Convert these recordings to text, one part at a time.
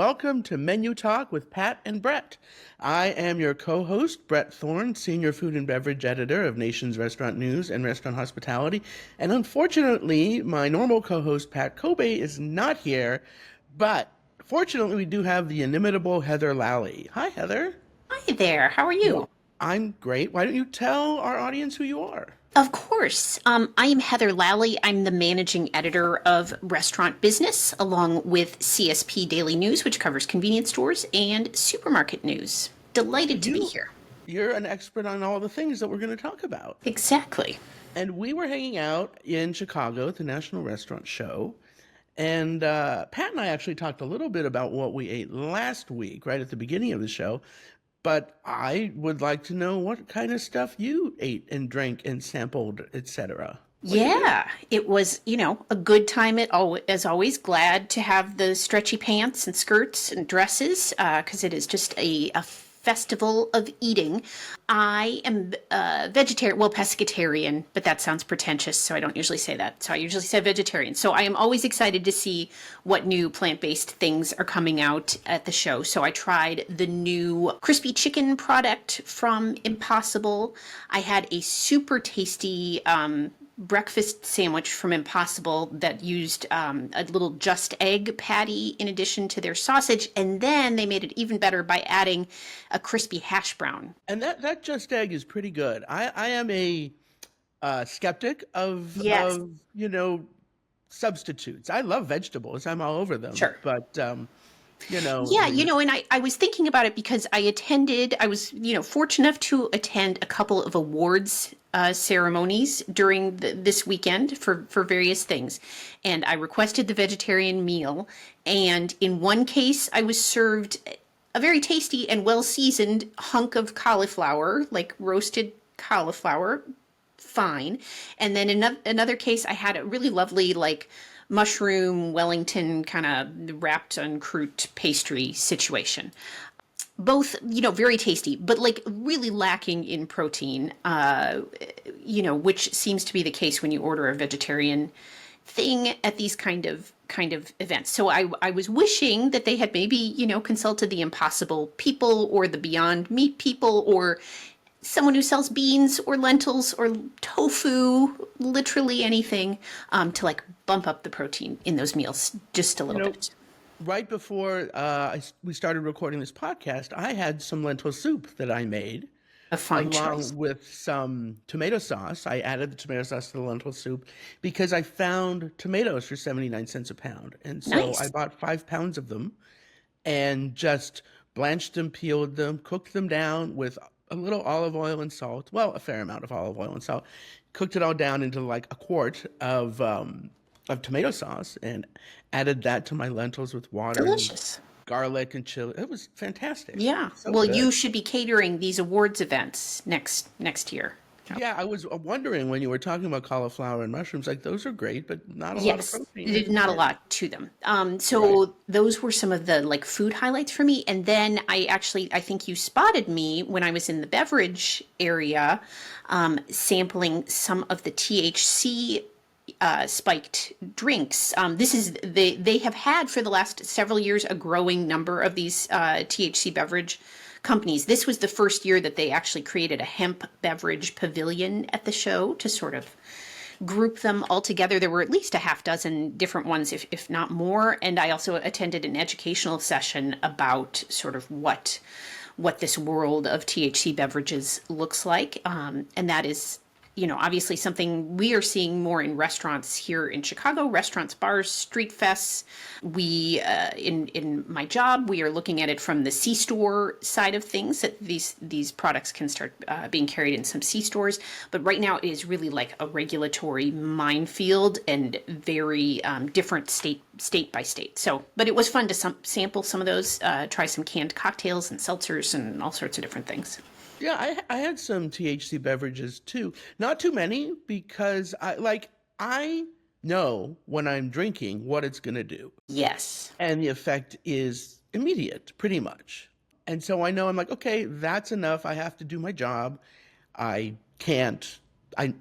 welcome to Menu Talk with Pat and Bret. I am your co-host, Bret Thorn, Senior Food and Beverage Editor of Nation's Restaurant News and Restaurant Hospitality. And unfortunately, my normal co-host, Pat Kobe, is not here, but fortunately, we do have the inimitable Heather Lalley. Hi, Heather. Hi there. How are you? Well, I'm great. Why don't you tell our audience who you are? Of course. I am Heather Lalley. I'm the managing editor of Restaurant Business, along with CSP Daily News, which covers convenience stores and supermarket news. Delighted to be here. You're an expert on all the things that we're going to talk about. Exactly. And we were hanging out in Chicago at the National Restaurant Show. And Pat and I actually talked a little bit about what we ate last week, right at the beginning of the show. But I would like to know what kind of stuff you ate and drank and sampled, etc. Yeah, it was, a good time as always. Glad to have the stretchy pants and skirts and dresses because it is just a festival of eating. I am vegetarian, well, pescatarian, but that sounds pretentious, so I don't usually say that. So I usually say vegetarian. So I am always excited to see what new plant-based things are coming out at the show. So I tried the new crispy chicken product from Impossible. I had a super tasty breakfast sandwich from Impossible that used a little just egg patty in addition to their sausage, and then they made it even better by adding a crispy hash brown. And that just egg is pretty good. I am a skeptic of, Yes. substitutes. I love vegetables. I'm all over them. Sure. But, Yeah, and I was thinking about it because I was, fortunate enough to attend a couple of awards ceremonies during this weekend for various things. And I requested the vegetarian meal. And in one case, I was served a very tasty and well-seasoned hunk of cauliflower, like roasted cauliflower, fine. And then in another case, I had a really lovely, like, mushroom Wellington kind of wrapped on croûte pastry situation. Both, very tasty, but like really lacking in protein, which seems to be the case when you order a vegetarian thing at these kind of events. So I was wishing that they had maybe, consulted the Impossible people or the Beyond Meat people or someone who sells beans or lentils or tofu, literally anything, to like bump up the protein in those meals just a little bit. Right before we started recording this podcast, I had some lentil soup that I made. A fine along choice. with some tomato sauce. I added the tomato sauce to the lentil soup because I found tomatoes for 79 cents a pound. And so Nice. I bought 5 pounds of them and just blanched them, peeled them, cooked them down with a little olive oil and salt. Well, a fair amount of olive oil and salt. Cooked it all down into like a quart of tomato sauce and added that to my lentils with water. Delicious. And garlic and chili. It was fantastic. Yeah. So Well, good. you should be catering these awards events next year. Yeah, I was wondering when you were talking about cauliflower and mushrooms, like those are great, but not a lot of Yes, protein. not a lot to them. Right. So those were some of the like food highlights for me. And then I think you spotted me when I was in the beverage area, sampling some of the THC spiked drinks. They have had for the last several years a growing number of these THC beverage companies. This was the first year that they actually created a hemp beverage pavilion at the show to sort of group them all together. There were at least a half dozen different ones, if not more. And I also attended an educational session about sort of what this world of THC beverages looks like, and that is, obviously something we are seeing more in restaurants here in Chicago, restaurants, bars, street fests. We, in my job, we are looking at it from the C-store side of things, that these products can start being carried in some C-stores. But right now it is really like a regulatory minefield and very different state by state. So, but it was fun to sample some of those, try some canned cocktails and seltzers and all sorts of different things. Yeah, I had some THC beverages too. Not too many because I know when I'm drinking what it's going to do. Yes. And the effect is immediate, pretty much. And so I know I'm like, okay, that's enough. I have to do my job. I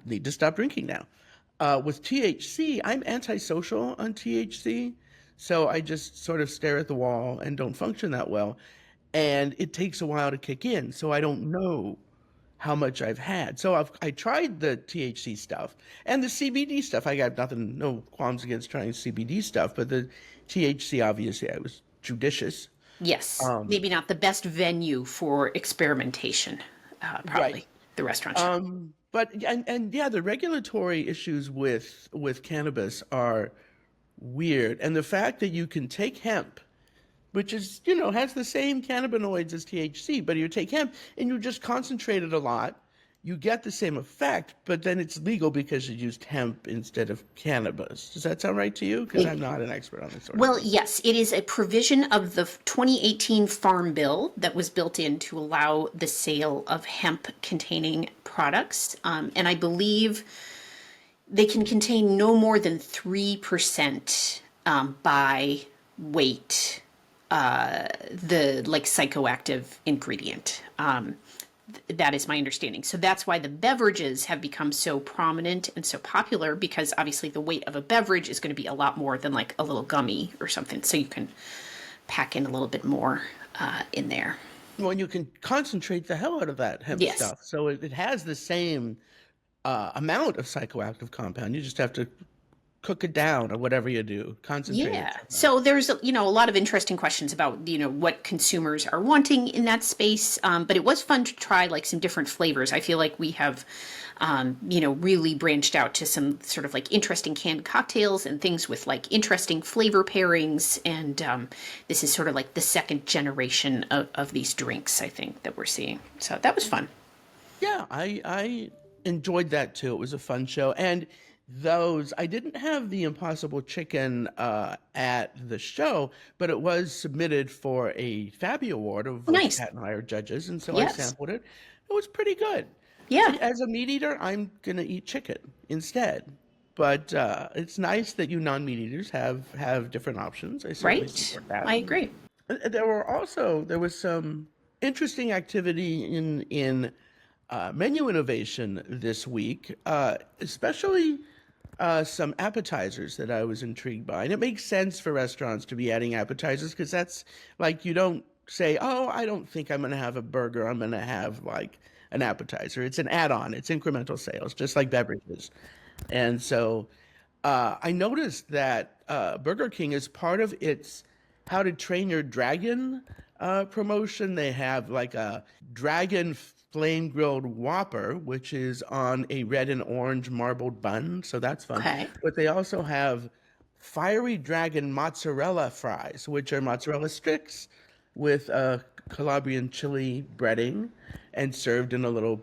need to stop drinking now. With THC, I'm antisocial on THC. So I just sort of stare at the wall and don't function that well. And it takes a while to kick in. So I don't know how much I've had. So I tried the THC stuff and the CBD stuff. I got nothing, no qualms against trying CBD stuff, but the THC, obviously, I was judicious. Yes, Um, maybe not the best venue for experimentation, right. probably the restaurant show. But and yeah, the regulatory issues with cannabis are weird, and the fact that you can take hemp, which is, has the same cannabinoids as THC, but you take hemp and you just concentrate it a lot, you get the same effect, but then it's legal because you used hemp instead of cannabis. Does that sound right to you? Because I'm not an expert on this sort of Well, thing. yes, it is a provision of the 2018 Farm Bill that was built in to allow the sale of hemp containing products. And I believe they can contain no more than 3% by weight, the like psychoactive ingredient. That is my understanding. So that's why the beverages have become so prominent and so popular, because obviously the weight of a beverage is going to be a lot more than like a little gummy or something. So you can pack in a little bit more in there. Well, you can concentrate the hell out of that hemp Yes. stuff, so it has the same amount of psychoactive compound. You just have to cook it down or whatever you do, concentrate it Yeah. somehow. So there's, a lot of interesting questions about, what consumers are wanting in that space. But it was fun to try like some different flavors. I feel like we have, really branched out to some sort of like interesting canned cocktails and things with like interesting flavor pairings. And this is sort of like the second generation of these drinks, I think, that we're seeing. So that was fun. Yeah, I enjoyed that too. It was a fun show. And those, I didn't have the Impossible Chicken at the show, but it was submitted for a Fabby Award, of which Nice. Pat and I are judges, and so I Yes. sampled it. It was pretty good. Yeah. As a meat eater, I'm gonna eat chicken instead. But it's nice that you non-meat eaters have different options. I certainly Right. support that. I agree. There was some interesting activity in menu innovation this week, especially some appetizers that I was intrigued by. And it makes sense for restaurants to be adding appetizers because that's like, you don't say, oh, I don't think I'm going to have a burger. I'm going to have like an appetizer. It's an add-on. It's incremental sales, just like beverages. And so I noticed that Burger King, is part of its How to Train Your Dragon promotion. They have like a dragon flame grilled Whopper, which is on a red and orange marbled bun. So that's fun. Okay. But they also have fiery dragon mozzarella fries, which are mozzarella sticks with a Calabrian chili breading and served in a little,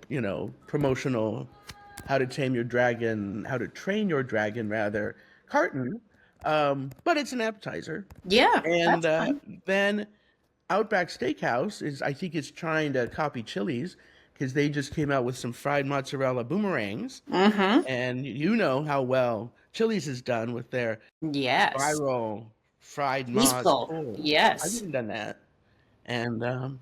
promotional how to train your dragon rather, carton. But it's an appetizer. Yeah. And That's fun. then Outback Steakhouse I think it's trying to copy Chili's because they just came out with some fried mozzarella boomerangs. Mm-hmm. And you know how well Chili's has done with their Yes. viral fried Moz. Peaceful. Oh, I've Yes. even done that. And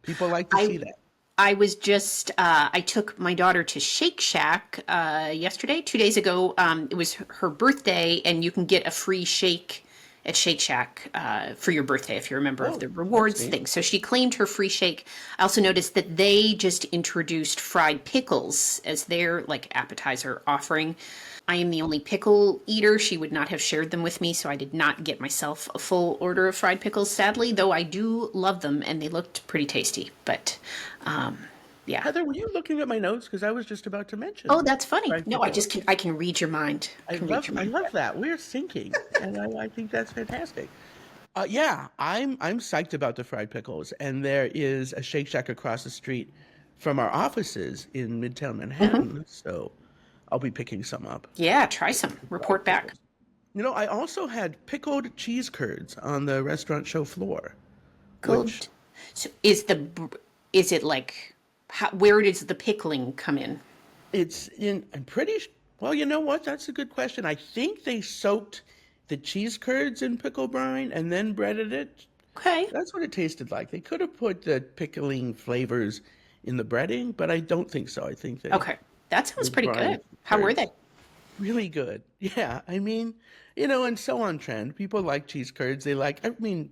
people like to I see that. I was just I took my daughter to Shake Shack yesterday, 2 days ago. It was her birthday, and you can get a free shake at Shake Shack for your birthday if you're a member of Oh, the that's rewards neat. thing. So she claimed her free shake. I also noticed that they just introduced fried pickles as their like appetizer offering. I am the only pickle eater. She would not have shared them with me, so I did not get myself a full order of fried pickles, sadly, though I do love them and they looked pretty tasty. But yeah. Heather, were you looking at my notes? Because I was just about to Oh, mention that's funny. fried No, I pickles. just can I can read your mind. I can read your I mind. love that. We're syncing, and I think that's fantastic. Yeah, I'm psyched about the fried pickles, and there is a Shake Shack across the street from our offices in Midtown Manhattan, so I'll be picking some up. Yeah, try some. Report back. I also had pickled cheese curds on the restaurant show floor, which Good. So is it like where does the pickling come in? it's in. Well, you know what? That's a good question. I think they soaked the cheese curds in pickle brine and then breaded it. Okay. That's what it tasted like. They could have put the pickling flavors in the breading, but I don't think so. I think they Okay. That sounds pretty brine good. How were curds. they? really good. Yeah, I mean, and so on trend. People like cheese curds. I mean,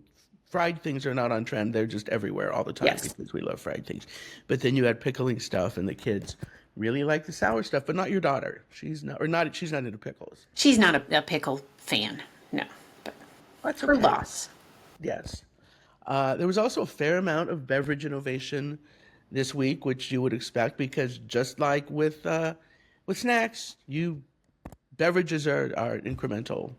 fried things are not on trend. They're just everywhere all the time Yes. because we love fried things. But then you add pickling stuff, and the kids really like the sour stuff, but not your daughter. She's not into pickles. She's not a pickle fan. No, but That's her okay. loss. Yes. There was also a fair amount of beverage innovation this week, which you would expect because just like with snacks, you beverages are incremental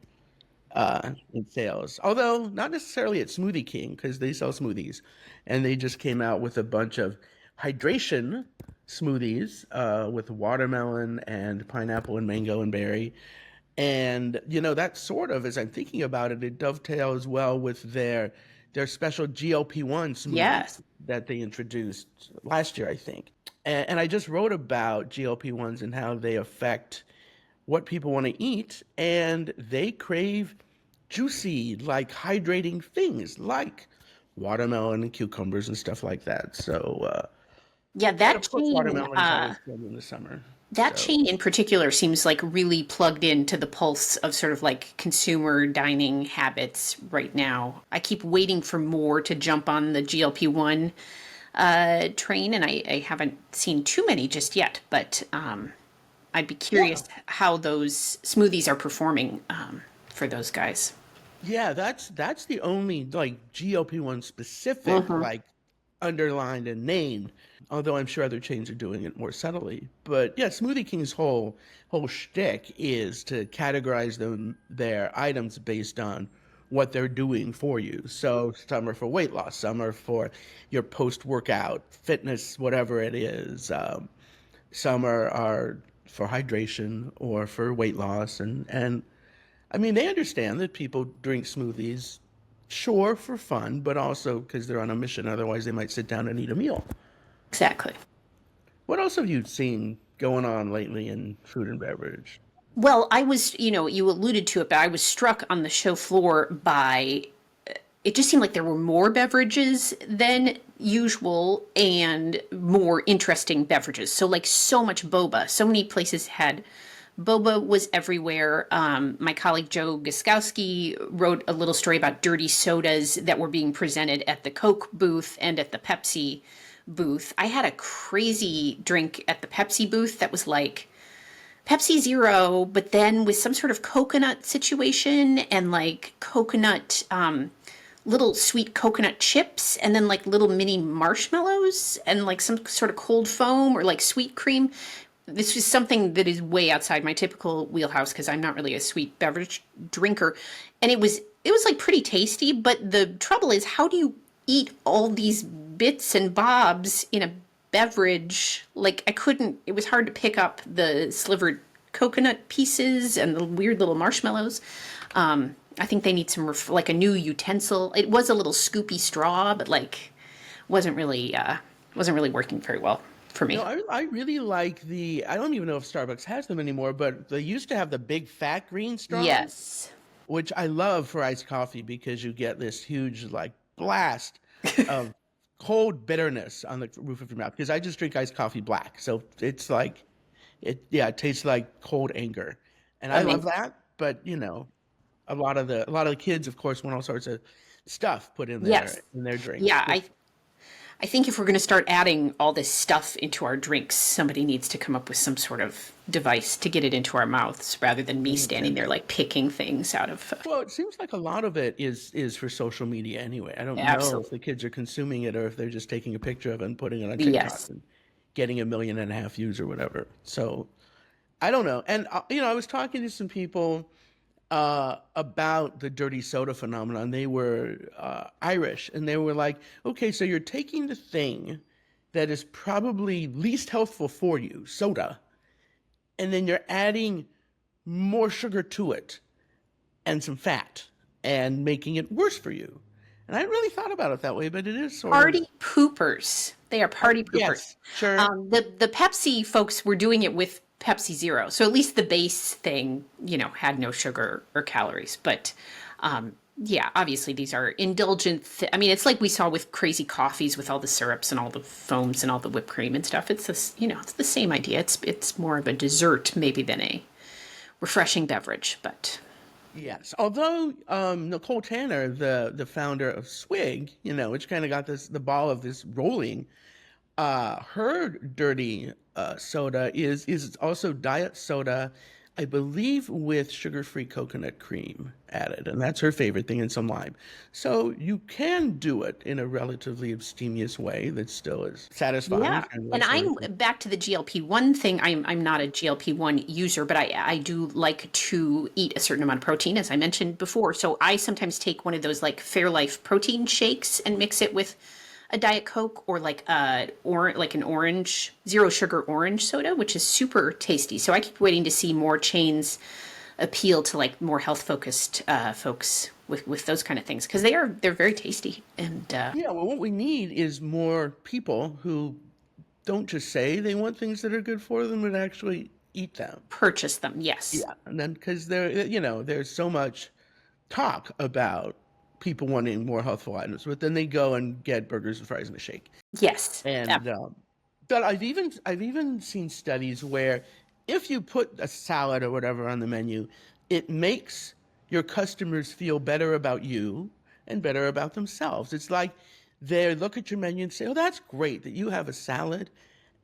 in sales. Although not necessarily at Smoothie King because they sell smoothies, and they just came out with a bunch of hydration smoothies with watermelon and pineapple and mango and berry. And that sort of, as I'm thinking about it, it dovetails well with their special GLP-1 smoothies Yes. that they introduced last year, I think. And I just wrote about GLP-1s and how they affect what people want to eat, and they crave juicy, like hydrating things like watermelon and cucumbers and stuff like that. So, Yeah, and of course, watermelon is always good in the summer. that So, chain in particular seems like really plugged into the pulse of sort of like consumer dining habits right now. I keep waiting for more to jump on the GLP-1 train, and I haven't seen too many just yet, but I'd be yeah, curious how those smoothies are performing for those guys. yeah, that's the only like GLP-1 specific Hmm. like underlined and named. Although I'm sure other chains are doing it more subtly. But yeah, Smoothie King's whole shtick is to categorize their items based on what they're doing for you. So some are for weight loss, some are for your post-workout fitness, whatever it is. Some are for hydration or for weight loss, and I mean they understand that people drink smoothies, sure for fun, but also because they're on a mission. Otherwise, they might sit down and eat a meal. Exactly. What else have you seen going on lately in food and beverage? Well, I was, you alluded to it, but I was struck on the show floor by it just seemed like there were more beverages than usual and more interesting beverages. So, like, so much boba. So many places had boba was everywhere. My colleague Joe Guskowski wrote a little story about dirty sodas that were being presented at the Coke booth and at the Pepsi booth. I had a crazy drink at the Pepsi booth that was like Pepsi Zero, but then with some sort of coconut situation and like coconut, little sweet coconut chips, and then like little mini marshmallows and like some sort of cold foam or like sweet cream. This was something that is way outside my typical wheelhouse because I'm not really a sweet beverage drinker. And it was like pretty tasty, but the trouble is how do you eat all these bits and bobs in a beverage? Like I couldn't, it was hard to pick up the slivered coconut pieces and the weird little marshmallows. I think they need some like a new utensil. It was a little scoopy straw, but like wasn't really working very well for me. I really like I don't even know if Starbucks has them anymore, but they used to have the big fat green straws, Yes. which I love for iced coffee because you get this huge like blast of cold bitterness on the roof of your mouth. Because I just drink iced coffee black, so it's like it tastes like cold anger, and I love Amazing. that. But a lot of the kids, of course, want all sorts of stuff put in Yes. their drinks, Yeah, which I think if we're going to start adding all this stuff into our drinks, somebody needs to come up with some sort of device to get it into our mouths rather than me standing there like picking things out of. well, it seems like a lot of it is for social media anyway. I don't know if Absolutely. the kids are consuming it or if they're just taking a picture of it and putting it on TikTok Yes. and getting 1.5 million views or whatever. So I don't know. And I was talking to some people about the dirty soda phenomenon. They were Irish, and they were like, "Okay, so you're taking the thing that is probably least healthful for you, soda, and then you're adding more sugar to it and some fat and making it worse for you." And I hadn't really thought about it that way, but it is sort of, Party poopers. They are party poopers. yes, sure. The Pepsi folks were doing it with Pepsi Zero, so at least the base thing, had no sugar or calories. But yeah, obviously these are indulgent. I mean, it's like we saw with crazy coffees with all the syrups and all the foams and all the whipped cream and stuff. It's this, it's the same idea. It's more of a dessert maybe than a refreshing beverage. But Yes. Although Nicole Tanner, the founder of Swig, which kind of got the ball of this rolling, her dirty soda is also diet soda, I believe, with sugar-free coconut cream added, and that's her favorite thing, and some lime. So you can do it in a relatively abstemious way that still is satisfying yeah, and and less I'm worrisome. back to the GLP-1 thing. I'm not a GLP-1 user, but I do like to eat a certain amount of protein, as I mentioned before. So I sometimes take one of those like Fairlife protein shakes and mix it with a Diet Coke or like an orange zero sugar orange soda, which is super tasty. So I keep waiting to see more chains appeal to like more health focused folks with those kind of things because they're very tasty and Yeah, well, what we need is more people who don't just say they want things that are good for them, but actually eat them. purchase them. Yes. Yeah, and then because there's so much talk about people wanting more healthful items, but then they go and get burgers and fries and a shake. Yes. And but I've even seen studies where if you put a salad or whatever on the menu, it makes your customers feel better about you and better about themselves. It's like they look at your menu and say, "Oh, that's great that you have a salad,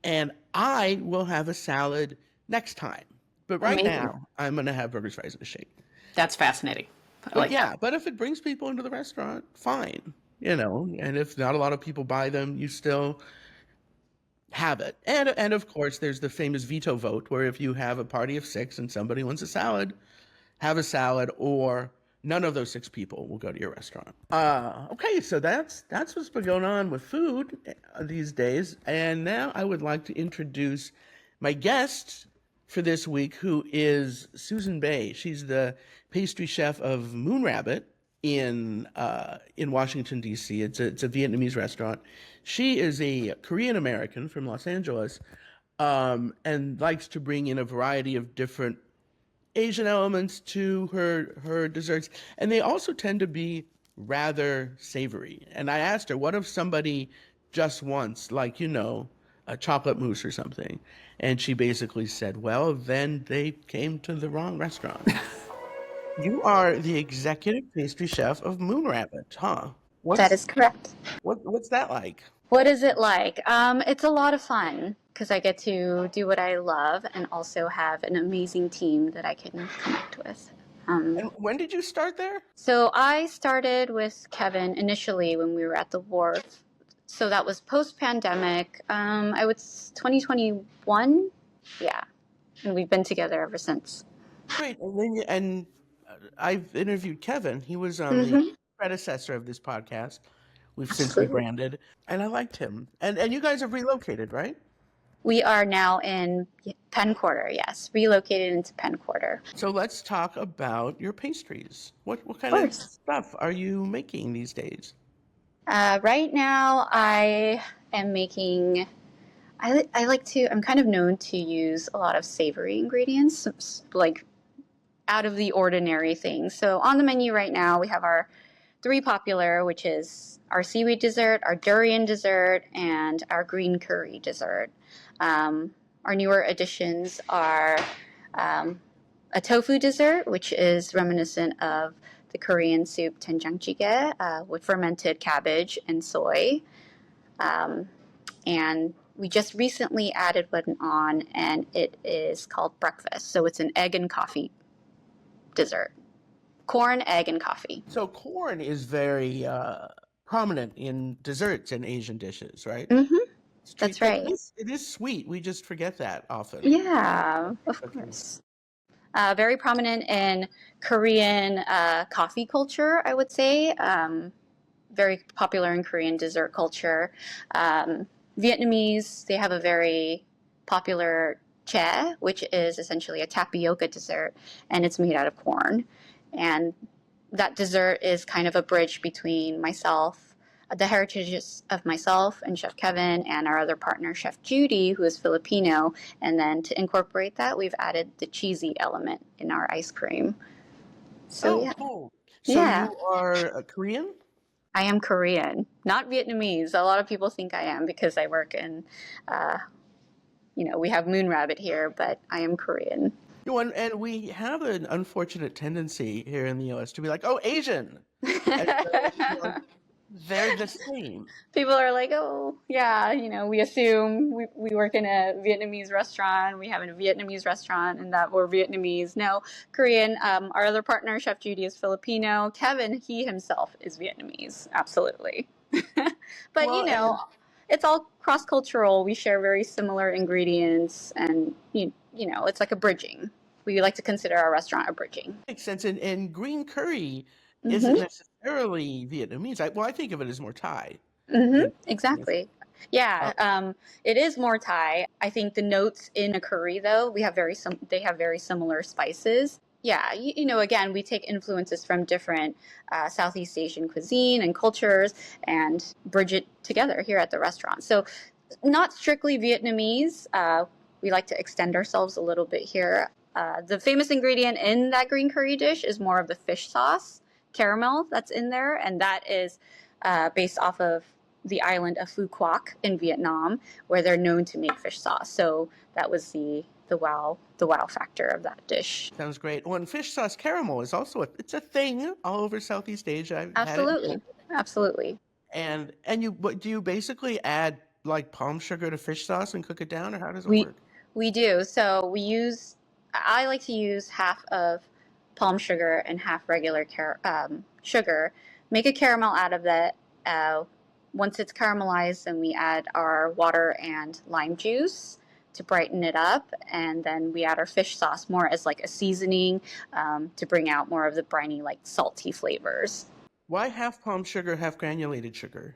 and I will have a salad next time. But right Amazing. now, I'm gonna have burgers, fries, and a shake." That's fascinating. I But like that. yeah, but if it brings people into the restaurant, fine. And if not a lot of people buy them, you still have it. And of course, there's the famous veto vote where if you have a party of six and somebody wants a salad, have a salad, or none of those six people will go to your restaurant. Okay, so that's what's been going on with food these days. And now I would like to introduce my guest for this week, who is Susan Bae. She's the pastry chef of Moon Rabbit in Washington D.C. It's a Vietnamese restaurant. She is a Korean American from Los Angeles, and likes to bring in a variety of different Asian elements to her desserts, and they also tend to be rather savory. And I asked her, what if somebody just wants, like, a chocolate mousse or something? And she basically said, well, then they came to the wrong restaurant. You are the executive pastry chef of Moon Rabbit, huh? That What's is correct. what's that like? What is it like? It's a lot of fun because I get to do what I love and also have an amazing team that I can connect with. Um, And when did you start there? so I started with Kevin initially when we were at the wharf. So that was post-pandemic. I was 2021. Yeah, and we've been together ever since. Great. And I've interviewed Kevin. He was on the Mm-hmm. predecessor of this podcast. We've since Absolutely. rebranded, and I liked him. And you guys have relocated, right? We are now in Penn Quarter. Yes, relocated into Penn Quarter. So let's talk about your pastries. What Of kind of course. stuff are you making these days? Right now, I am making. I like to. I'm kind of known to use a lot of savory ingredients, like out of the ordinary things. So on the menu right now, we have our three popular, which is our seaweed dessert, our durian dessert, and our green curry dessert. Our newer additions are um, a tofu dessert, which is reminiscent of the Korean soup doenjangjjigae with fermented cabbage and soy. Um, and we just recently added one on, and it is called breakfast. So it's an egg and coffee dessert. Corn, egg, and coffee. So corn is very prominent in desserts and Asian dishes, right? Mm-hmm. It's That's treat, but right. it is sweet. We just forget that often. Yeah, of Okay. course. Very prominent in Korean coffee culture, I would say. Very popular in Korean dessert culture. Um, Vietnamese, they have a very popular chè, which is essentially a tapioca dessert, and it's made out of corn. And that dessert is kind of a bridge between myself, the heritages of myself and Chef Kevin, and our other partner, Chef Judy, who is Filipino. And then to incorporate that, we've added the cheesy element in our ice cream. So, Oh, yeah. cool. So Yeah. you are a Korean? I am Korean, not Vietnamese. A lot of people think I am because I work in, we have Moon Rabbit here, but I am Korean. No, and we have an unfortunate tendency here in the U.S. to be like, oh, Asian. As though, they're the same. People are like, oh, yeah, we assume we work in a Vietnamese restaurant, we have a Vietnamese restaurant, and that we're Vietnamese. No, Korean. Our other partner, Chef Judy, is Filipino. Kevin, he himself is Vietnamese. Absolutely. But, Well, and it's all cross-cultural. We share very similar ingredients, and, it's like a bridging. We like to consider our restaurant a bridging. makes sense. And green curry isn't Mm-hmm. necessarily Vietnamese. I think of it as more Thai Mm-hmm. than Vietnamese. Exactly. Yeah, it is more Thai. I think the notes in a curry, though, they have very similar spices. Yeah, again, we take influences from different Southeast Asian cuisine and cultures and bridge it together here at the restaurant. So, not strictly Vietnamese. We like to extend ourselves a little bit here. The famous ingredient in that green curry dish is more of the fish sauce, caramel that's in there, and that is based off of the island of Phu Quoc in Vietnam, where they're known to make fish sauce. So that was the wow factor of that dish. Sounds great. Well, and fish sauce caramel is also it's a thing all over Southeast Asia. I've had it. Absolutely, absolutely. And do you basically add like palm sugar to fish sauce and cook it down, or how does it We work? we do. So I like to use half of palm sugar and half regular sugar. Make a caramel out of that. Once it's caramelized, then we add our water and lime juice to brighten it up, and then we add our fish sauce more as like a seasoning to bring out more of the briny, like salty flavors. Why half palm sugar, half granulated sugar?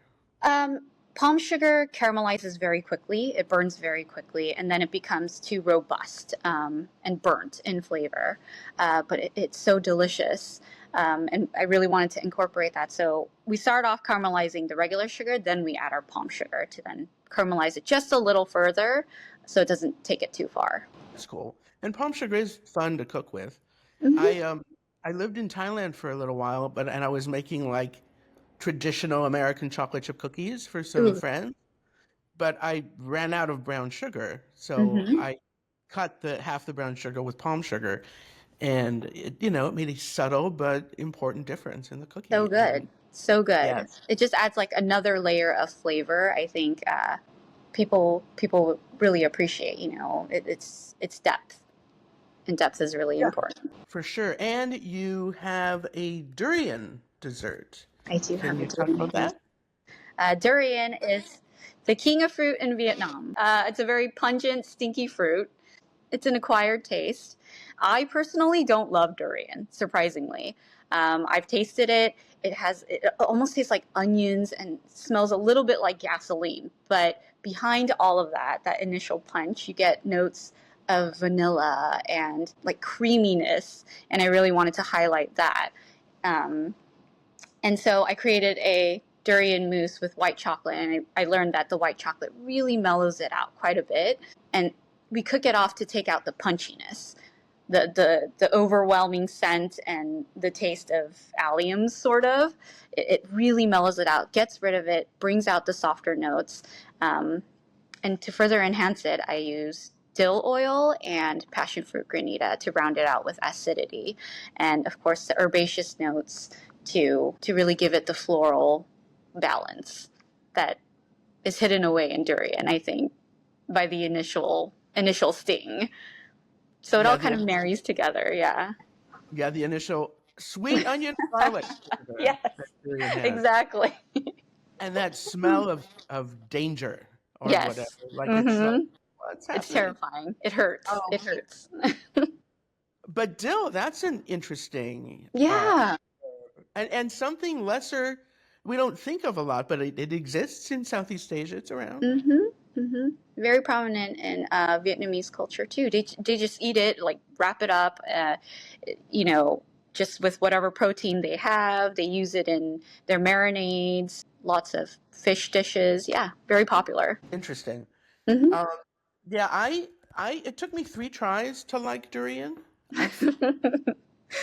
Palm sugar caramelizes very quickly, it burns very quickly, and then it becomes too robust and burnt in flavor. But it's so delicious. And I really wanted to incorporate that. So we start off caramelizing the regular sugar, then we add our palm sugar to then caramelize it just a little further so it doesn't take it too far. That's cool. And palm sugar is fun to cook with. Mm-hmm. I lived in Thailand for a little while, and I was making like traditional American chocolate chip cookies for some Ooh. friends, but I ran out of brown sugar, so Mm-hmm. I cut the half the brown sugar with palm sugar, and it made a subtle but important difference in the So cookie. good. So good. Yes, It just adds like another layer of flavor. I think people really appreciate, it's depth. And depth is really yeah, important. for sure. And you have a durian dessert. I do Can have a you talk about durian. that? Durian is the king of fruit in Vietnam. It's a very pungent, stinky fruit. It's an acquired taste. I personally don't love durian, surprisingly. I've tasted it. It almost tastes like onions and smells a little bit like gasoline. But behind all of that initial punch, you get notes of vanilla and like creaminess. And I really wanted to highlight that. Um, and so I created a durian mousse with white chocolate, and I learned that the white chocolate really mellows it out quite a bit. And we cook it off to take out the punchiness, the overwhelming scent and the taste of alliums, sort of. It really mellows it out, gets rid of it, brings out the softer notes. And to further enhance it, I use dill oil and passion fruit granita to round it out with acidity. And of course, the herbaceous notes to really give it the floral balance that is hidden away in durian, I think, by the initial sting. So it Yeah, all kind of marries together, yeah. the initial sweet onion garlic flavor Yes, that durian has, exactly. and that smell of danger or whatever. Yes. Like it's like, Mm-hmm. what's It's happening? terrifying. It hurts. Oh, It hurts. but dill, that's an interesting Yeah. and something lesser we don't think of a lot, but it exists in Southeast Asia. It's around. Mm-hmm. Mm-hmm. Very prominent in Vietnamese culture too. They just eat it, like wrap it up, you know, just with whatever protein they have. They use it in their marinades, lots of fish dishes. Yeah, very popular. Interesting. Mm-hmm. Um, yeah, I it took me 3 tries to like durian. I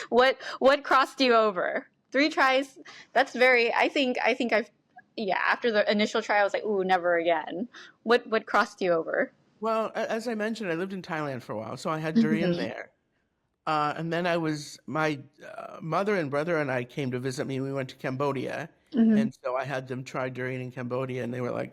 What crossed you over? 3 tries. That's very. I think I've. Yeah, after the initial try, I was like, "Ooh, never again." What crossed you over? Well, as I mentioned, I lived in Thailand for a while, so I had durian Mm-hmm. there. And then my mother and brother and I came to visit me. We went to Cambodia. Hmm. And so I had them try durian in Cambodia, and they were like,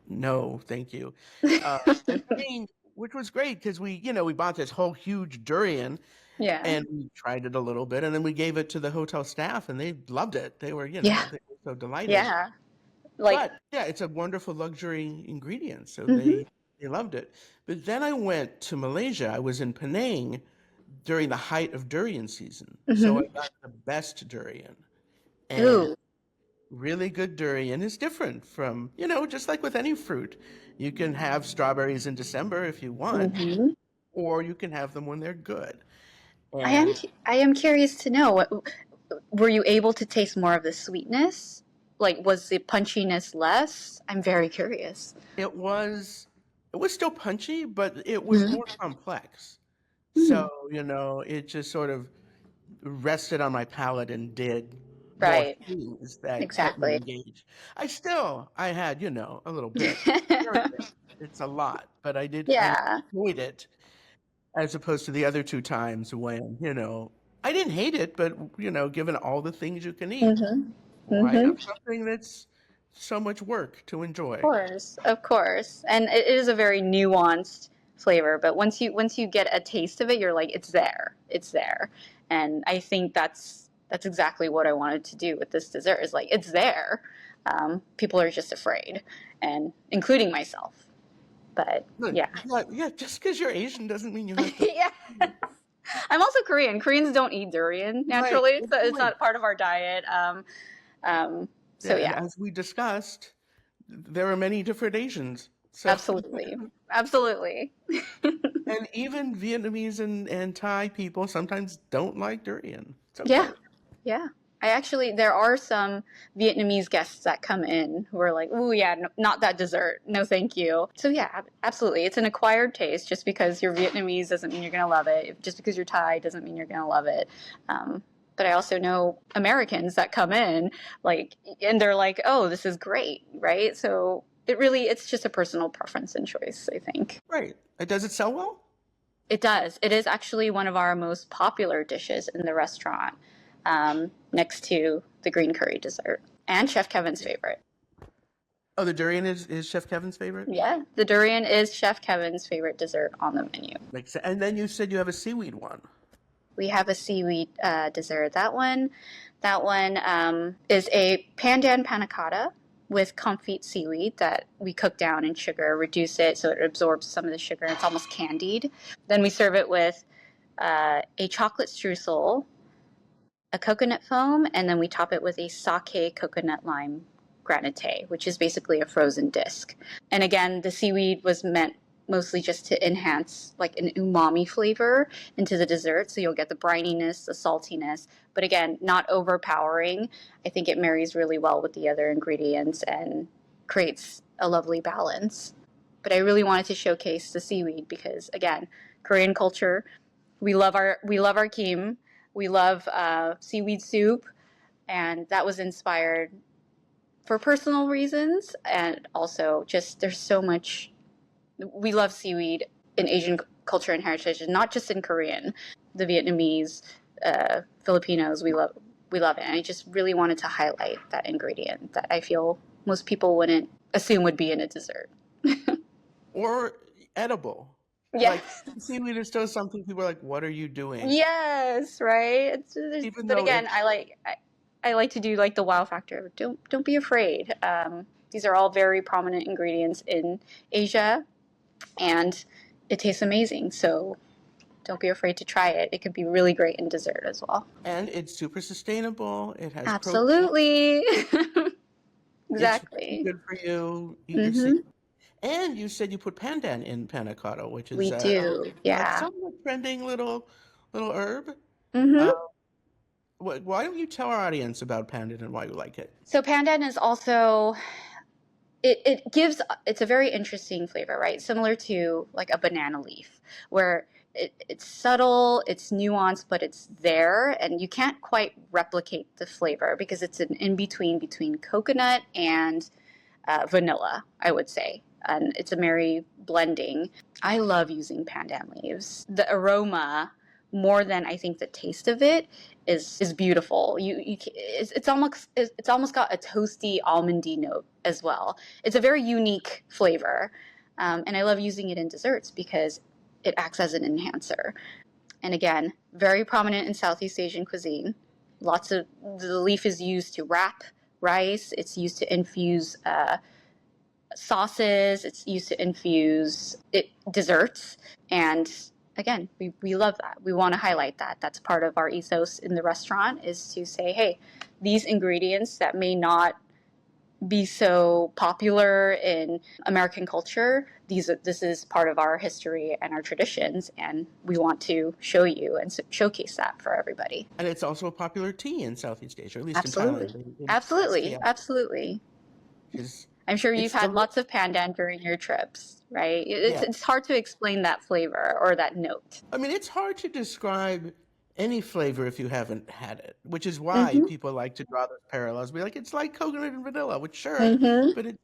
no, thank you. And Penang, which was great because we bought this whole huge durian Yeah. and we tried it a little bit, and then we gave it to the hotel staff, and they loved it. They were, Yeah. they were so delighted. Yeah. Like, But yeah, it's a wonderful luxury ingredient, so hmm. they loved it. But then I went to Malaysia. I was in Penang during the height of durian season, so Hmm. I got the best durian. And Ooh. really good durian is different from, just like with any fruit. You can have strawberries in December if you want, Hmm. or you can have them when they're good. I am And I am curious to know, were you able to taste more of the sweetness? Like, was the punchiness less? I'm very curious. it was it was still punchy, but it was Mhm. more complex. Hmm. So, it just sort of rested on my palate and did more Right. things that kept me Exactly. engaged. I had, a little bit. Very bit. It's a lot, but I Yeah. enjoyed it as opposed to the other two times when, I didn't hate it, but, given all the things you can eat, Hmm. why Hmm. have something that's so much work to enjoy? Of course, and it is a very nuanced flavor. But once you get a taste of it, you're like, it's there, and I think that's exactly what I wanted to do with this dessert. Is like it's there. People are just afraid, and including myself. But Look, yeah, yeah, yeah, just because you're Asian doesn't mean you have to. yeah. I'm also Korean. Koreans don't eat durian Right, naturally, good so it's point. not part of our diet. So Yeah, and yeah, as we discussed, there are many different Asians. So, absolutely, absolutely. and even Vietnamese and Thai people sometimes don't like durian. It's Yeah, okay. yeah. There are some Vietnamese guests that come in who are like, "Ooh, yeah, no, not that dessert. No, thank you." So yeah, absolutely. It's an acquired taste. Just because you're Vietnamese doesn't mean you're gonna love it. Just because you're Thai doesn't mean you're gonna love it. But I also know Americans that come in like, and they're like, "Oh, this is great," right? So it's just a personal preference and choice, I think. Right. Does it sell well? It does. It is actually one of our most popular dishes in the restaurant, next to the green curry dessert and Chef Kevin's favorite. Oh, the durian is Chef Kevin's favorite? Yeah, the durian is Chef Kevin's favorite dessert on the menu. Makes sense. And then you said you have a seaweed one. We have a seaweed dessert. That one is a pandan panna cotta with comfit seaweed that we cook down in sugar, reduce it so it absorbs some of the sugar. And it's almost candied. Then we serve it with a chocolate streusel, a coconut foam, and then we top it with a sake coconut lime granite, which is basically a frozen disc. And again, the seaweed was meant mostly just to enhance like an umami flavor into the dessert. So you'll get the brininess, the saltiness, but again, not overpowering. I think it marries really well with the other ingredients and creates a lovely balance. But I really wanted to showcase the seaweed because again, Korean culture, we love our kim, we love seaweed soup, and that was inspired for personal reasons, and also just there's so much. We love seaweed in Asian culture and heritage, and not just in Korean. The Vietnamese, Filipinos, we love it. And I just really wanted to highlight that ingredient that I feel most people wouldn't assume would be in a dessert. Or edible. Yeah. Like seaweed is still something people are like, what are you doing? Yes, right. Even But though again, it's I like to do like the wow factor. Don't be afraid. These are all very prominent ingredients in Asia, and it tastes amazing. So don't be afraid to try it. It could be really great in dessert as well. and it's super sustainable. It has protein. Absolutely. It's really Exactly. good for you. Eat your seaweed. Mm-hmm. And you said you put pandan in panna cotta, which is We do. a Yeah. somewhat trending little herb. Mm-hmm. Uh, why don't you tell our audience about pandan and why you like it? So pandan is also it's a very interesting flavor, right? Similar to like a banana leaf, where it's subtle, it's nuanced, but it's there, and you can't quite replicate the flavor because it's an in between coconut and vanilla, I would say. And it's a merry blending. I love using pandan leaves. The aroma more than I think the taste of it is beautiful. It's almost got a toasty almondy note as well. It's a very unique flavor, and I love using it in desserts because it acts as an enhancer. And again, very prominent in Southeast Asian cuisine. The leaf is used to wrap rice. It's used to infuse sauces. It's used to infuse desserts. And again, we love that. We want to highlight that. That's part of our ethos in the restaurant, is to say, hey, these ingredients that may not be so popular in American culture, this is part of our history and our traditions, and we want to show you and showcase that for everybody. And it's also a popular tea in Southeast Asia, at least Absolutely. in Thailand. Absolutely. I'm sure you've had lots of pandan during your trips, right? It's hard to explain that flavor or that note. I mean, it's hard to describe any flavor if you haven't had it, which is why people like to draw those parallels. Be like, it's like coconut and vanilla, which but it's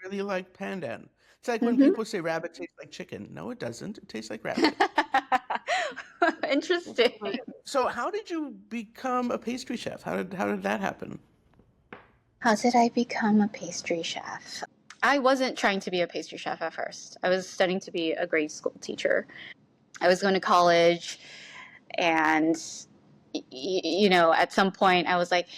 really like pandan. It's like when people say rabbit tastes like chicken. No, it doesn't. It tastes like rabbit. Interesting. So how did you become a pastry chef? How did that happen? How did I become a pastry chef? I wasn't trying to be a pastry chef at first. I was studying to be a grade school teacher. I was going to college, and at some point I was like,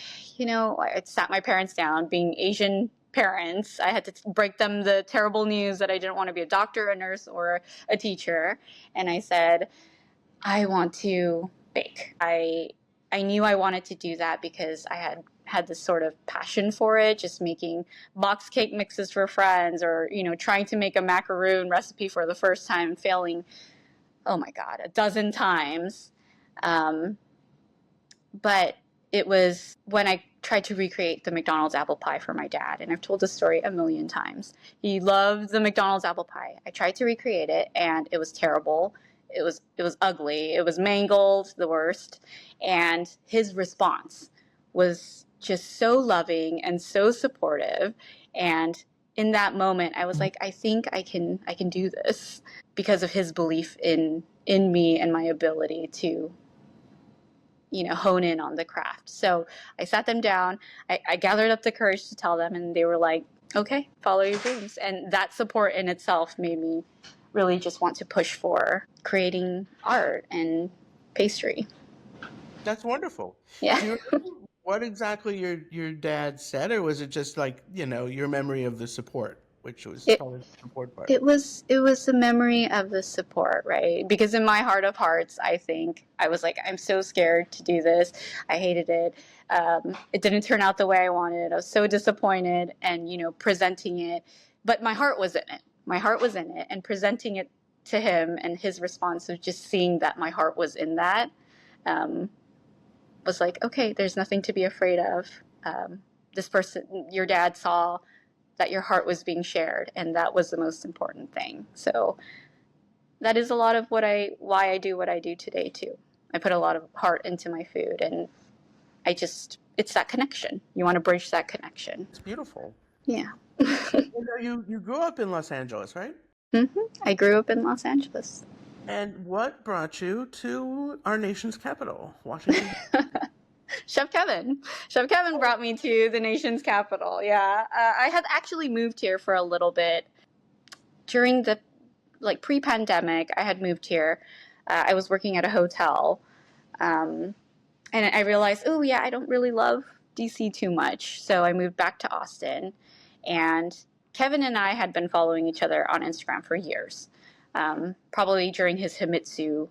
I sat my parents down. Being Asian parents, I had to break them the terrible news that I didn't want to be a doctor, a nurse, or a teacher. And I said, I want to bake. I knew I wanted to do that because I had this sort of passion for it, just making box cake mixes for friends, or trying to make a macaroon recipe for the first time and failing, oh my God, a dozen times. But it was when I tried to recreate the McDonald's apple pie for my dad, and I've told this story a million times. He loved the McDonald's apple pie. I tried to recreate it, and it was terrible. It was ugly. It was mangled, the worst. And his response was just so loving and so supportive. And in that moment, I was like, I think I can do this, because of his belief in me and my ability to hone in on the craft. So I sat them down, I gathered up the courage to tell them, and they were like, okay, follow your dreams. And that support in itself made me really just want to push for creating art and pastry. That's wonderful. Yeah. Do you remember what exactly your dad said, or was it just like, your memory of the support? Which was probably the support part. It was the memory of the support, right? Because in my heart of hearts, I think I was like, I'm so scared to do this. I hated it. It didn't turn out the way I wanted. I was so disappointed, and presenting it, but my heart was in it. My heart was in it, and presenting it to him, and his response of just seeing that my heart was in that, was like, okay, there's nothing to be afraid of. This person, your dad, saw that your heart was being shared, and that was the most important thing. So that is a lot of why I do what I do today too. I put a lot of heart into my food, and it's that connection. You want to bridge that connection. It's beautiful. Yeah. You grew up in Los Angeles, right? I grew up in Los Angeles. And what brought you to our nation's capital, Washington? Chef Kevin brought me to the nation's capital. Yeah. I had actually moved here for a little bit during the pre-pandemic. I had moved here. I was working at a hotel. And I realized, I don't really love DC too much. So I moved back to Austin, and Kevin and I had been following each other on Instagram for years, probably during his Himitsu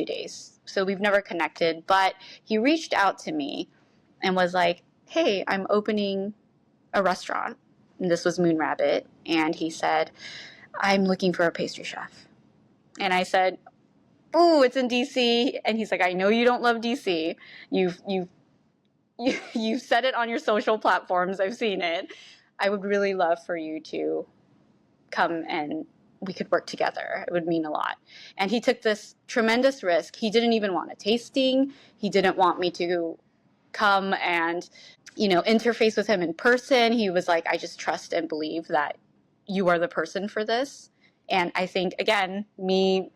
days. So we've never connected, but he reached out to me and was like, hey, I'm opening a restaurant. And this was Moon Rabbit. And he said, I'm looking for a pastry chef. And I said, ooh, it's in DC. And he's like, I know you don't love DC. You've said it on your social platforms. I've seen it. I would really love for you to come, and we could work together. It would mean a lot. And he took this tremendous risk. He didn't even want a tasting. He didn't want me to come and, interface with him in person. He was like, I just trust and believe that you are the person for this. And I think, again, me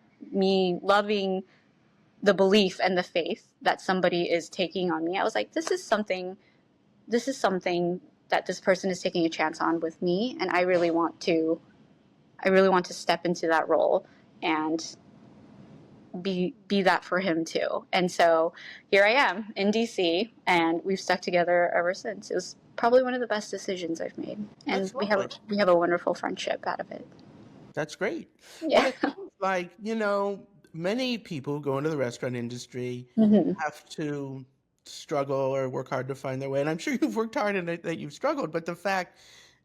loving the belief and the faith that somebody is taking on me. I was like, this is something that this person is taking a chance on with me, and I really want to step into that role and be that for him too. And so here I am in DC, and we've stuck together ever since. It was probably one of the best decisions I've made, and That's we lovely. have a wonderful friendship out of it. That's great. Well, Yeah. it sounds like, many people go into the restaurant industry Hmm. have to struggle or work hard to find their way. And I'm sure you've worked hard and that you've struggled, but the fact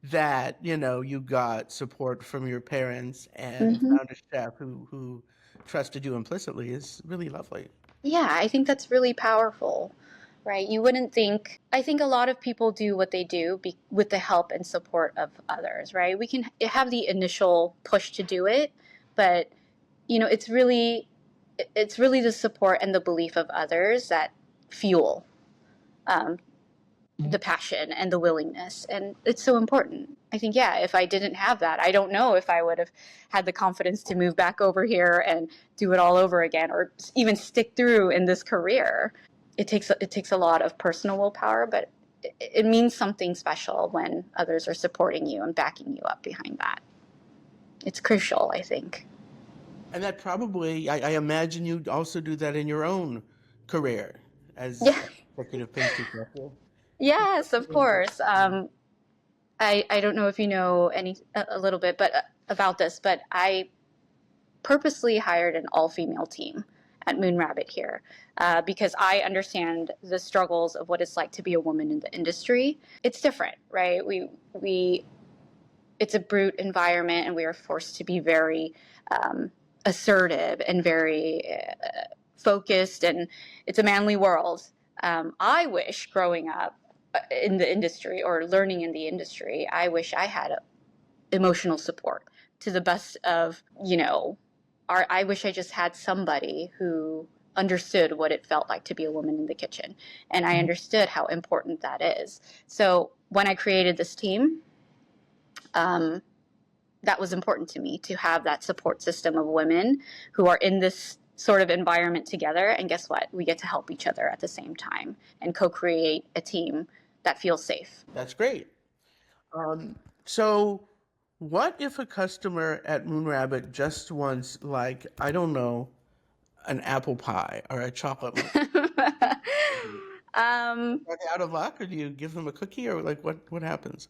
that, you got support from your parents and Hmm. found a chef who trusted you implicitly is really lovely. Yeah, I think that's really powerful, right? You wouldn't think, I think a lot of people do what they do with the help and support of others, right? We can have the initial push to do it, but it's really the support and the belief of others that fuel um, the passion and the willingness, and it's so important. I think, yeah, if I didn't have that, I don't know if I would have had the confidence to move back over here and do it all over again, or even stick through in this career. It takes a lot of personal willpower, but it means something special when others are supporting you and backing you up behind that. It's crucial, I think. And that probably, I imagine you also do that in your own career as Yeah. executive pastry chef. Yes, of course. I don't know if you know a little bit, but about this, but I purposely hired an all-female team at Moon Rabbit here because I understand the struggles of what it's like to be a woman in the industry. It's different, right? It's a brute environment, and we are forced to be very assertive and very focused, and it's a manly world. I wish growing up in the industry or learning in the industry, I wish I had emotional support to the best of, I wish I just had somebody who understood what it felt like to be a woman in the kitchen. And I understood how important that is. So when I created this team, that was important to me, to have that support system of women who are in this sort of environment together. And guess what? We get to help each other at the same time and co-create a team that feels safe. That's great. So what if a customer at Moon Rabbit just wants, like, I don't know, an apple pie or a chocolate? Are they out of luck, or do you give them a cookie, or like what happens?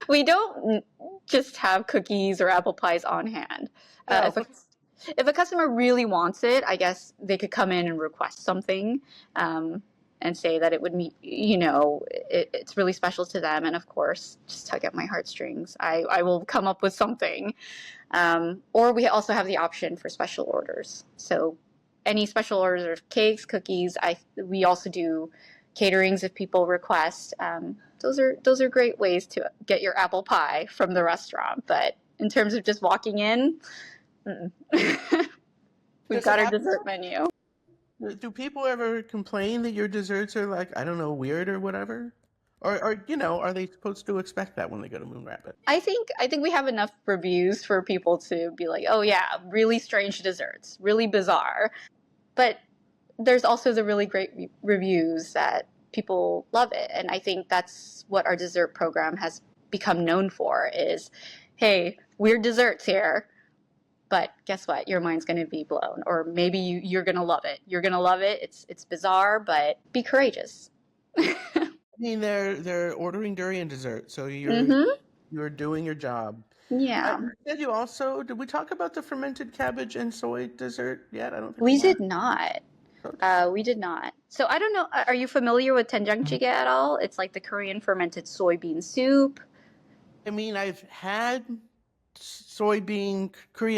We don't just have cookies or apple pies on hand. No. If a customer really wants it, I guess they could come in and request something and say that it would meet, it's really special to them. And of course, just tug at my heartstrings. I will come up with something. Or we also have the option for special orders. So any special orders of cakes, cookies, we also do caterings if people request. Those are great ways to get your apple pie from the restaurant. But in terms of just walking in, we've got our dessert menu. Do people ever complain that your desserts are, like, I don't know, weird or whatever? Or are they supposed to expect that when they go to Moon Rabbit? I think we have enough reviews for people to be like, oh yeah, really strange desserts, really bizarre. But there's also the really great reviews that people love it. And I think that's what our dessert program has become known for is, hey, weird desserts here, but guess what? Your mind's going to be blown. Or maybe you're going to love it. You're going to love it. It's bizarre, but be courageous. I mean, they're ordering durian dessert, so you're doing your job. Yeah. Did we talk about the fermented cabbage and soy dessert yet? I don't think We did have. not. We did not. So I don't know. Are you familiar with 된장찌개 at all? It's like the Korean fermented soybean soup. I mean, I've had Korean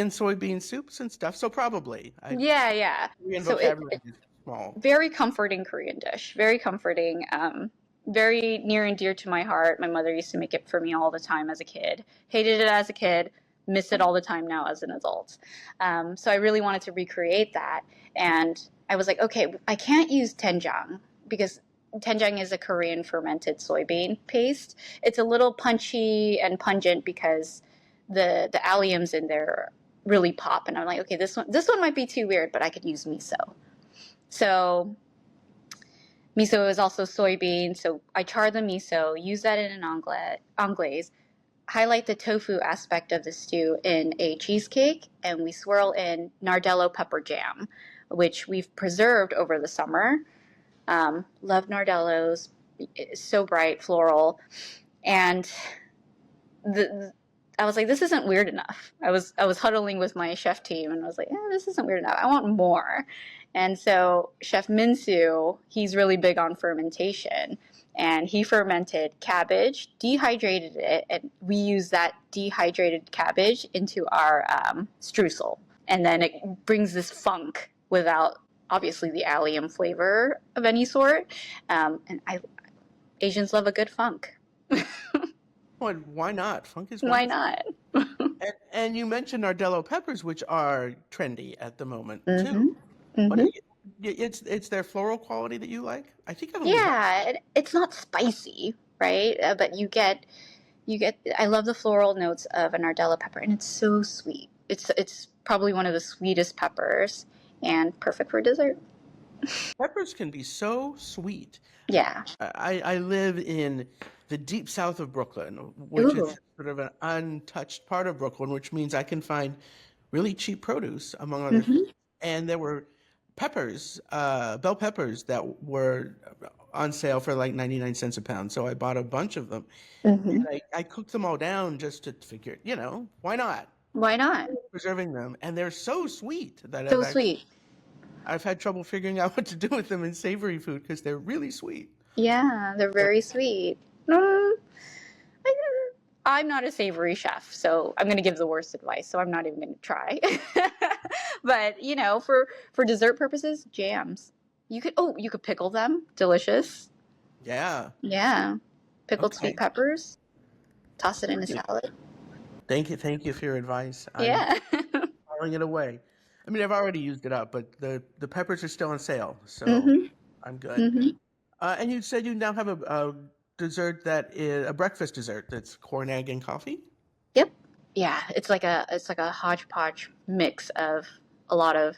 soybean soups and stuff, so probably. Yeah. Korean So vocabulary is small. very comforting Korean dish. Very comforting. Very near and dear to my heart. My mother used to make it for me all the time as a kid. Hated it as a kid. Miss it all the time now as an adult. So I really wanted to recreate that. And I was like, okay, I can't use doenjang because doenjang is a Korean fermented soybean paste. It's a little punchy and pungent because the alliums in there really pop. And I'm like, okay, this one might be too weird, but I could use miso. So miso is also soybean. So I char the miso, use that in an anglaise, highlight the tofu aspect of the stew in a cheesecake, and we swirl in nardello pepper jam, which we've preserved over the summer. Love nardellos, it's so bright, floral, and I was like, this isn't weird enough. I was huddling with my chef team, and I was like, this isn't weird enough. I want more. And so Chef Minsu, he's really big on fermentation, and he fermented cabbage, dehydrated it, and we use that dehydrated cabbage into our streusel. And then it brings this funk without, obviously, the allium flavor of any sort. Asians love a good funk. Well, why not? Funk is Why wonderful. not? And you mentioned nardello peppers, which are trendy at the moment too. Mm-hmm. What Mm-hmm. it's their floral quality that you like? I think I've Yeah, it's not spicy, right? But you get. I love the floral notes of a nardello pepper, and it's so sweet. It's probably one of the sweetest peppers, and perfect for dessert. peppers can be so sweet. Yeah. I live in the deep south of Brooklyn, which Ooh. is sort of an untouched part of Brooklyn, which means I can find really cheap produce, among other things. And there were peppers, bell peppers, that were on sale for like 99 cents a pound. So I bought a bunch of them. Mm-hmm. And I cooked them all down just to figure, why not? Why not? Preserving them. And they're so sweet that So sweet. I've had trouble figuring out what to do with them in savory food because they're really sweet. Yeah, they're very sweet. I'm not a savory chef, so I'm going to give the worst advice. So I'm not even going to try. But for dessert purposes, jams. You could pickle them. Delicious. Yeah. Yeah, pickled Okay. sweet peppers. Toss it in a salad. Thank you for your advice. Yeah. I'm throwing it away. I mean, I've already used it up, but the peppers are still on sale, so I'm good. Mm-hmm. And you said you now have a dessert that is a breakfast dessert that's corn, egg, and coffee? Yep. Yeah, it's like a hodgepodge mix of a lot of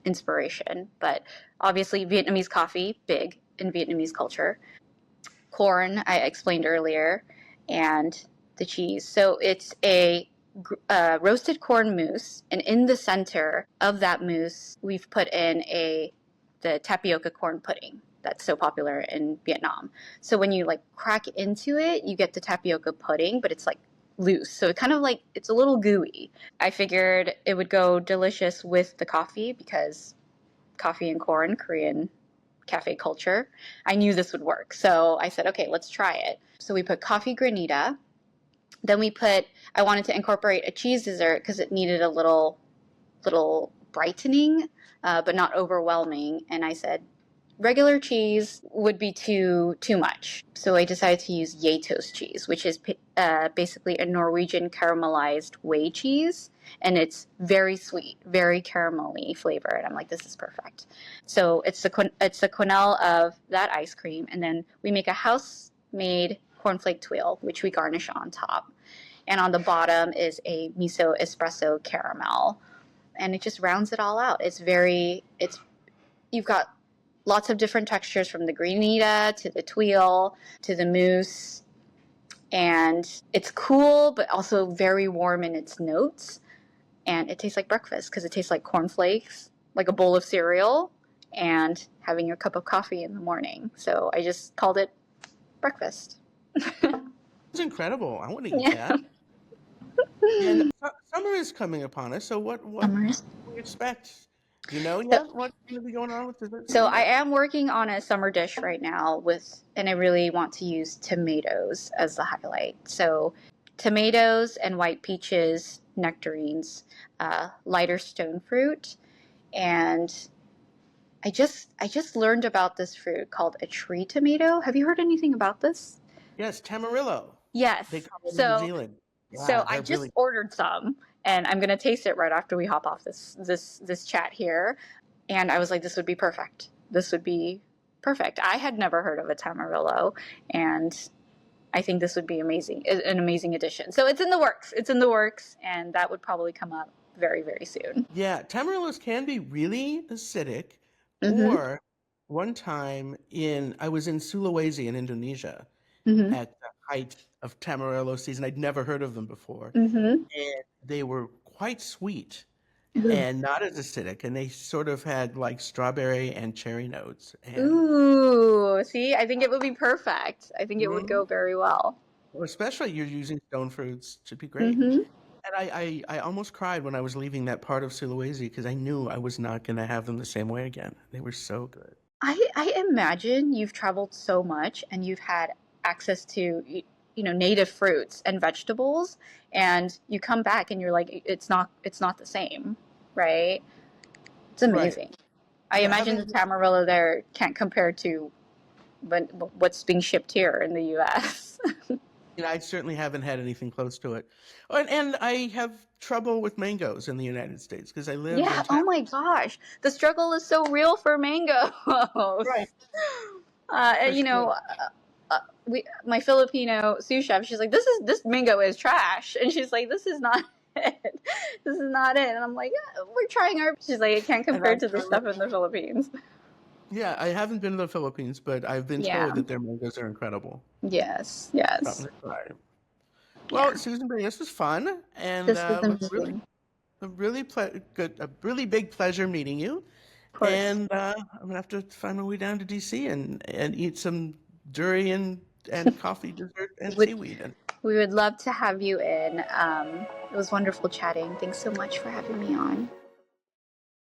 inspiration, but obviously Vietnamese coffee, big in Vietnamese culture. Corn, I explained earlier, and the cheese. So it's a roasted corn mousse, and in the center of that mousse, we've put in the tapioca corn pudding that's so popular in Vietnam. So when you crack into it, you get the tapioca pudding, but it's loose. So it kind of it's a little gooey. I figured it would go delicious with the coffee because coffee and corn, Korean cafe culture. I knew this would work. So I said, okay, let's try it. So we put coffee granita. Then I wanted to incorporate a cheese dessert because it needed a little brightening, but not overwhelming. And I said, regular cheese would be too much. So I decided to use Yatos cheese, which is basically a Norwegian caramelized whey cheese. And it's very sweet, very caramelly flavor. And I'm like, this is perfect. So it's the quenelle of that ice cream. And then we make a house-made cornflake tuile, which we garnish on top. And on the bottom is a miso espresso caramel. And it just rounds it all out. You've got lots of different textures, from the granita to the tuile to the mousse. And it's cool, but also very warm in its notes. And it tastes like breakfast because it tastes like cornflakes, like a bowl of cereal, and having your cup of coffee in the morning. So I just called it breakfast. It's incredible. I want to eat Yeah. that. And summer is coming upon us, so what Summers. do we expect? Do you know yet what's going to be going on with dessert? So I am working on a summer dish right now and I really want to use tomatoes as the highlight. So tomatoes and white peaches, nectarines, lighter stone fruit, and I just learned about this fruit called a tree tomato. Have you heard anything about this? Yes, Tamarillo. Yes. They come in New Zealand. So I just ordered some, and I'm gonna taste it right after we hop off this chat here. And I was like, this would be perfect. This would be perfect. I had never heard of a tamarillo, and I think this would be an amazing addition. So it's in the works, and that would probably come up very, very soon. Yeah, tamarillos can be really acidic, Mm-hmm. Or one time I was in Sulawesi in Indonesia Mm-hmm. at the height of Tamarillo season. I'd never heard of them before. Mm-hmm. And they were quite sweet Ooh. and not as acidic. And they sort of had like strawberry and cherry notes. And Ooh, see, I think it would be perfect. I think it would Mhm. go very well. Especially you're using stone fruits, should be great. Mm-hmm. And I almost cried when I was leaving that part of Sulawesi because I knew I was not going to have them the same way again. They were so good. I imagine you've traveled so much and you've had access to native fruits and vegetables, and you come back and you're like, it's not the same, right? It's Right. amazing. I Yeah, imagine the having Tamarillo there can't compare to what's being shipped here in the U.S. I certainly haven't had anything close to it. And I have trouble with mangoes in the United States because I live Yeah. in Oh town. my gosh, the struggle is so real for mangoes. Right, Uh, for you sure. know, my Filipino sous chef, she's like, this mango is trash, and she's like, this is not it. This is not it. And I'm like, yeah, we're trying our. She's like, it can't And compare I, to the I stuff in the Philippines. yeah, I haven't been to the Philippines, but I've been Yeah. told that their mangoes are incredible. Yes. Something Yes. to try. Well, Yeah. Susan Bae, this was fun, and This was was really amazing. a really big pleasure meeting you. Of course. And I'm gonna have to find my way down to DC and eat some durian and coffee, dessert, and Would seaweed. And we would love to have you in. It was wonderful chatting. Thanks so much for having me on.